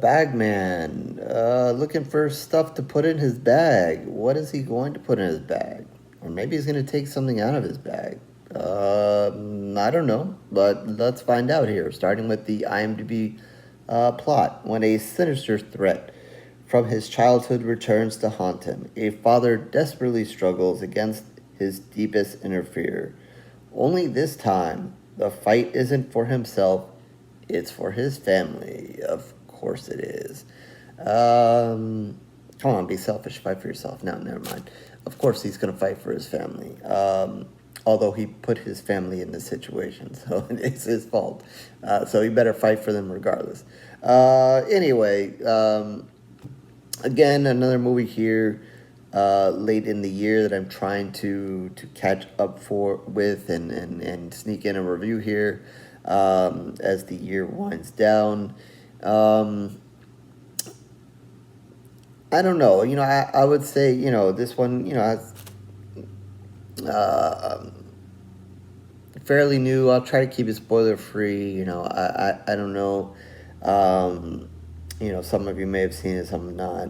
Bagman, looking for stuff to put in his bag. What is he going to put in his bag? Or maybe he's going to take something out of his bag. I don't know, but let's find out here. Starting with the IMDb plot. When a sinister threat from his childhood returns to haunt him, a father desperately struggles against his deepest inner fear. Only this time, the fight isn't for himself, it's for his family. Of course it is. Come on, be selfish. Fight for yourself. No, never mind. Of course he's going to fight for his family. Although he put his family in this situation, so it's his fault. So he better fight for them regardless. Anyway, again, another movie here late in the year that I'm trying to catch up with and sneak in a review here as the year winds down. I don't know. I would say, this one, has fairly new. I'll try to keep it spoiler free. I don't know. Some of you may have seen it, some not.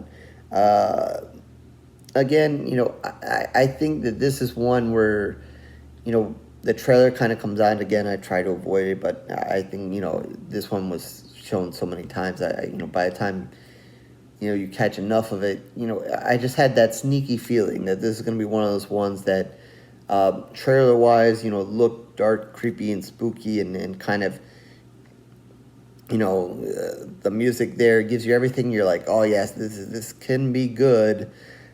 Again, I think that this is one where, the trailer kind of comes out again. I try to avoid it, but I think, this one was shown so many times. By the time, you catch enough of it, I just had that sneaky feeling that this is going to be one of those ones that, trailer-wise, look dark, creepy, and spooky, and kind of, the music there gives you everything. You're like, oh yes, this can be good.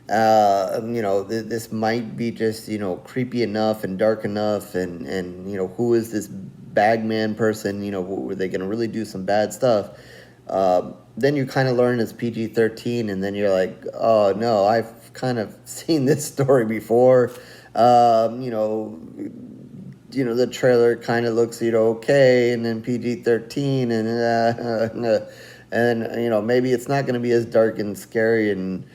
This might be just, creepy enough and dark enough, and who is this Bagman person? Were they going to really do some bad stuff? Then you kind of learn it's PG-13, and then you're like, oh no, I've kind of seen this story before. The trailer kind of looks, okay, and then PG-13, and maybe it's not going to be as dark and scary and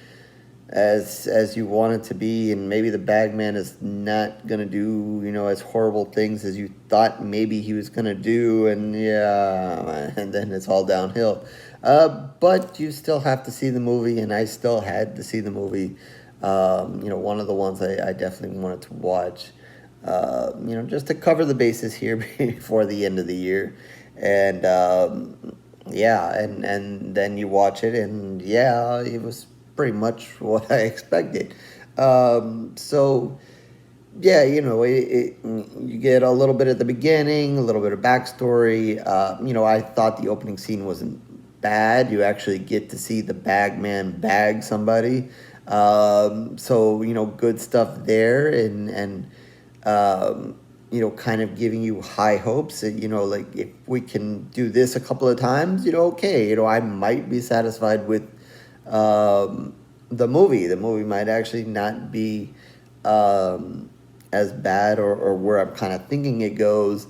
as you want it to be, and maybe the Bagman is not going to do, as horrible things as you thought maybe he was going to do, and then it's all downhill. But you still have to see the movie, and I still had to see the movie. One of the ones I definitely wanted to watch, just to cover the bases here before the end of the year. And, and then you watch it, and it was pretty much what I expected. So, you get a little bit at the beginning, a little bit of backstory. I thought the opening scene wasn't bad. You actually get to see the Bagman bag somebody. So, good stuff there, and kind of giving you high hopes that, like, if we can do this a couple of times, okay, I might be satisfied with the movie. The movie might actually not be as bad or where I'm kind of thinking it goes.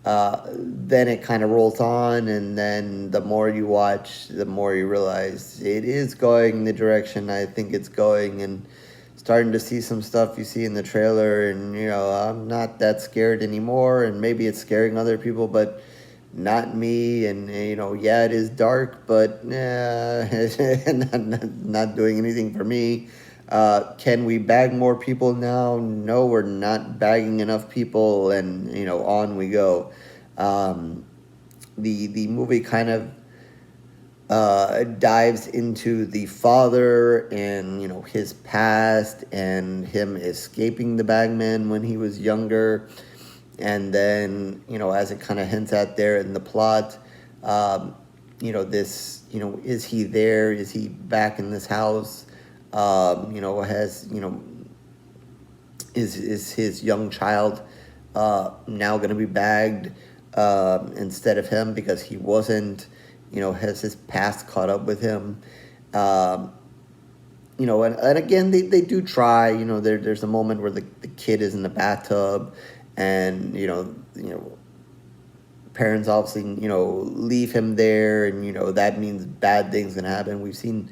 Then it kind of rolls on, and then the more you watch, the more you realize it is going the direction I think it's going, and starting to see some stuff you see in the trailer, and I'm not that scared anymore, and maybe it's scaring other people, but not me. And it is dark, but not doing anything for me. Can we bag more people now? No, we're not bagging enough people, and on we go. The movie kind of dives into the father and his past, and him escaping the Bagman when he was younger. And then, as it kind of hints at there in the plot, this, is he there? Is he back in this house? Is his young child now going to be bagged instead of him because he wasn't? Has his past caught up with him? And again, they do try. There's a moment where the kid is in the bathtub, and parents obviously leave him there, and that means bad things gonna happen. We've seen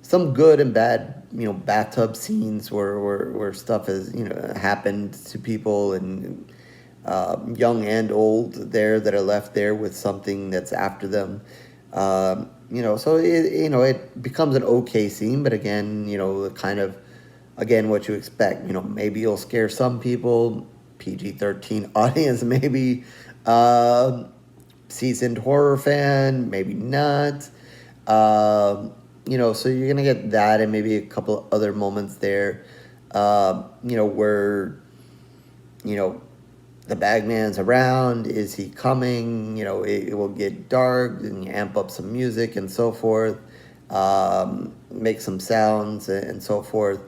some good and bad bathtub scenes where stuff has happened to people, and young and old there that are left there with something that's after them. So it becomes an okay scene, but again, kind of, again, what you expect. Maybe you'll scare some people, PG-13 audience, maybe seasoned horror fan, maybe not. So you're gonna get that, and maybe a couple other moments there, where you know the Bagman's around. Is he coming? It will get dark, and you amp up some music and so forth, make some sounds and so forth,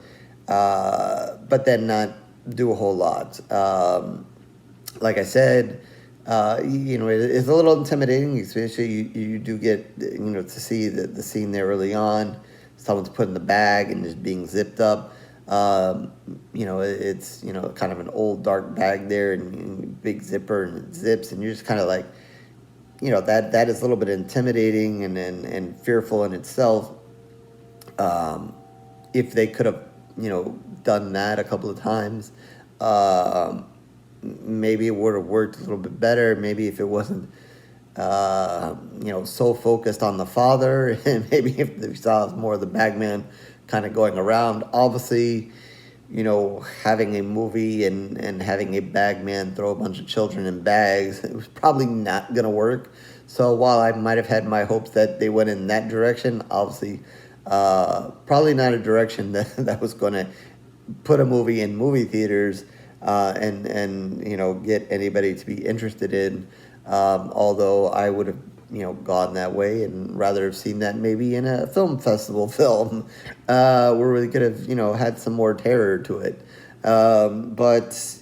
but then not do a whole lot. Like I said, it's a little intimidating, especially you do get, to see the scene there early on. Someone's put in the bag and is being zipped up. It's, kind of an old dark bag there and big zipper and it zips, and you're just kind of like, that is a little bit intimidating and fearful in itself. If they could have, done that a couple of times, maybe it would have worked a little bit better. Maybe if it wasn't, so focused on the father, and maybe if we saw more of the Bagman kind of going around. Obviously, having a movie and having a Bagman throw a bunch of children in bags, it was probably not going to work. So while I might have had my hopes that they went in that direction, obviously, probably not a direction that was going to put a movie in movie theaters, and get anybody to be interested in. Although I would have gone that way and rather have seen that maybe in a film festival film, where we could have had some more terror to it. But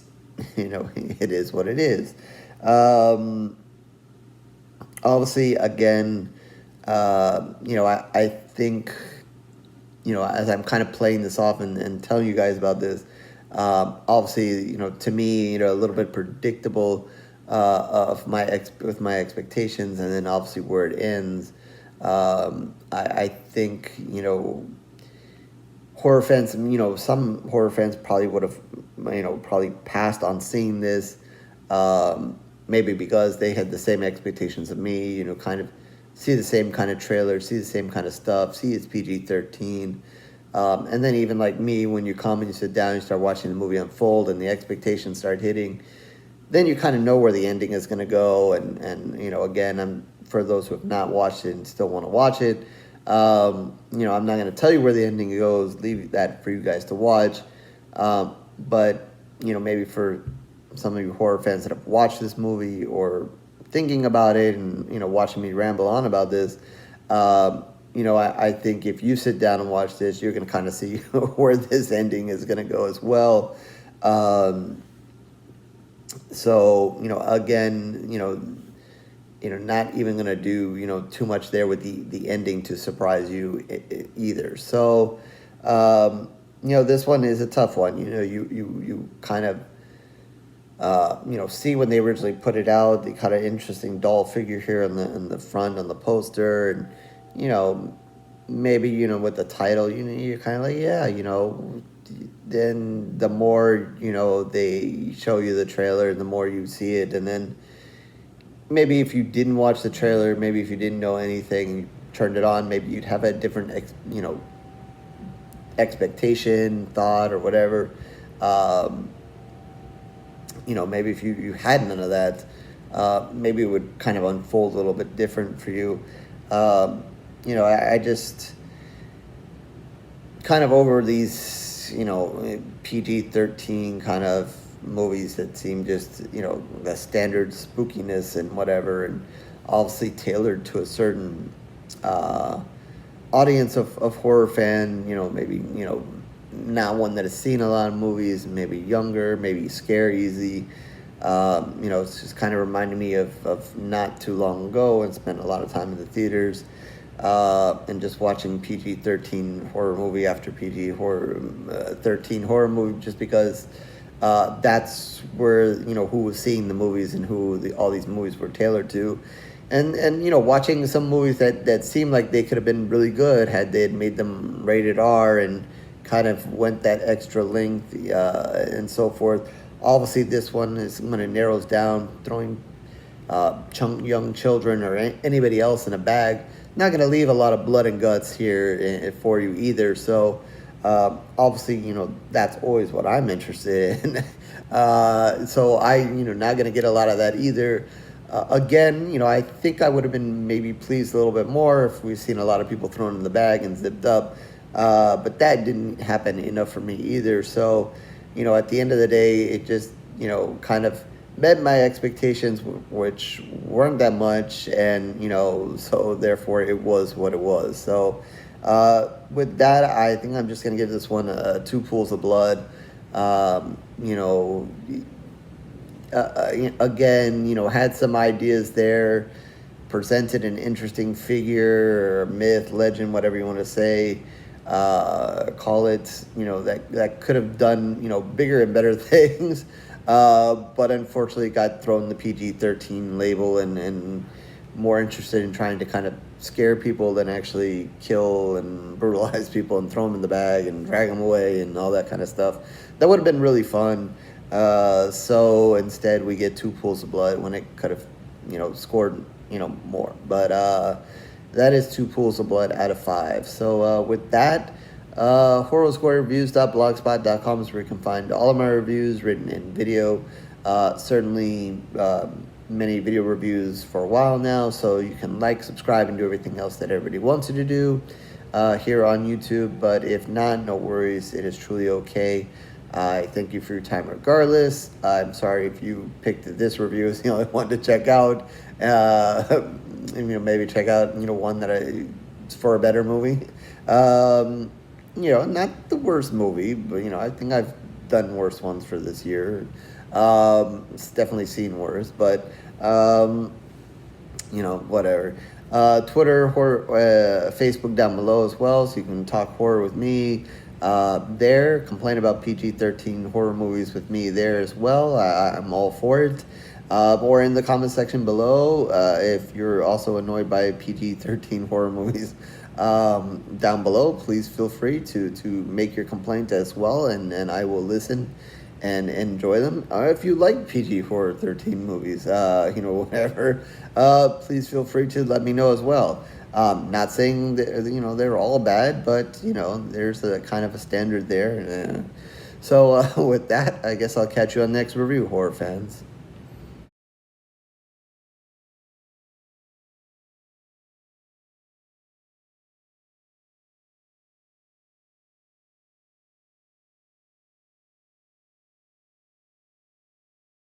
it is what it is. Obviously, again, I think, as I'm kind of playing this off and telling you guys about this, obviously, to me, a little bit predictable, with my expectations, and then obviously where it ends. I think, horror fans, some horror fans probably would have, probably passed on seeing this, maybe because they had the same expectations of me, kind of see the same kind of trailer, see the same kind of stuff, see it's PG-13. And then even like me, when you come and you sit down and you start watching the movie unfold and the expectations start hitting, then you kind of know where the ending is going to go. And again, for those who have not watched it and still want to watch it, I'm not going to tell you where the ending goes, leave that for you guys to watch. But, maybe for some of you horror fans that have watched this movie or thinking about it and, watching me ramble on about this, I think if you sit down and watch this, you're going to kind of see where this ending is going to go as well. So, again, not even going to do, too much there with the ending to surprise you either. So, this one is a tough one. You kind of, see when they originally put it out, the kind of interesting doll figure here in the front on the poster, and, maybe, with the title, you're kind of like, yeah, then the more, they show you the trailer, the more you see it. And then maybe if you didn't watch the trailer, maybe if you didn't know anything, you turned it on, maybe you'd have a different, expectation, thought, or whatever. Maybe if you had none of that, maybe it would kind of unfold a little bit different for you. I just kind of over these, PG-13 kind of movies that seem just, the standard spookiness and whatever, and obviously tailored to a certain audience of horror fan, maybe, not one that has seen a lot of movies, maybe younger, maybe scare easy. It's just kind of reminding me of not too long ago, and spent a lot of time in the theaters, and just watching PG-13 horror movie after PG-13 horror movie, just because that's where, who was seeing the movies and who all these movies were tailored to. And watching some movies that seemed like they could have been really good had they had made them rated R and kind of went that extra length, and so forth. Obviously, this one is when it narrows down, throwing young children or anybody else in a bag. not going to leave a lot of blood and guts here for you either. So obviously, that's always what I'm interested in. So I, not going to get a lot of that either. Again, I think I would have been maybe pleased a little bit more if we've seen a lot of people thrown in the bag and zipped up. But that didn't happen enough for me either. So, at the end of the day, it just, kind of met my expectations, which weren't that much. And, so therefore it was what it was. So with that, I think I'm just going to give this one 2 pools of blood. Again, had some ideas there, presented an interesting figure, or myth, legend, whatever you want to say. Call it, that could have done, bigger and better things. But unfortunately got thrown the PG-13 label and more interested in trying to kind of scare people than actually kill and brutalize people and throw them in the bag and drag them away and all that kind of stuff. That would have been really fun. So instead we get 2 pools of blood when it could have, scored, more. But that is 2 pools of blood out of 5. So with that, horrorsquarereviews.blogspot.com is where you can find all of my reviews written in video. Certainly many video reviews for a while now, so you can like, subscribe, and do everything else that everybody wants you to do here on YouTube. But if not, no worries, it is truly okay. I thank you for your time regardless. I'm sorry if you picked this review as the only one to check out. Maybe check out, one that it's for a better movie. Not the worst movie, but, I think I've done worse ones for this year. It's definitely seen worse, but, whatever. Twitter, horror, Facebook down below as well, so you can talk horror with me there. Complain about PG-13 horror movies with me there as well. I'm all for it. Or in the comment section below, if you're also annoyed by PG-13 horror movies down below, please feel free to make your complaint as well, and I will listen and enjoy them. If you like PG horror 13 movies, whatever, please feel free to let me know as well. Not saying that, they're all bad, but, there's a kind of a standard there. So with that, I guess I'll catch you on the next review, horror fans.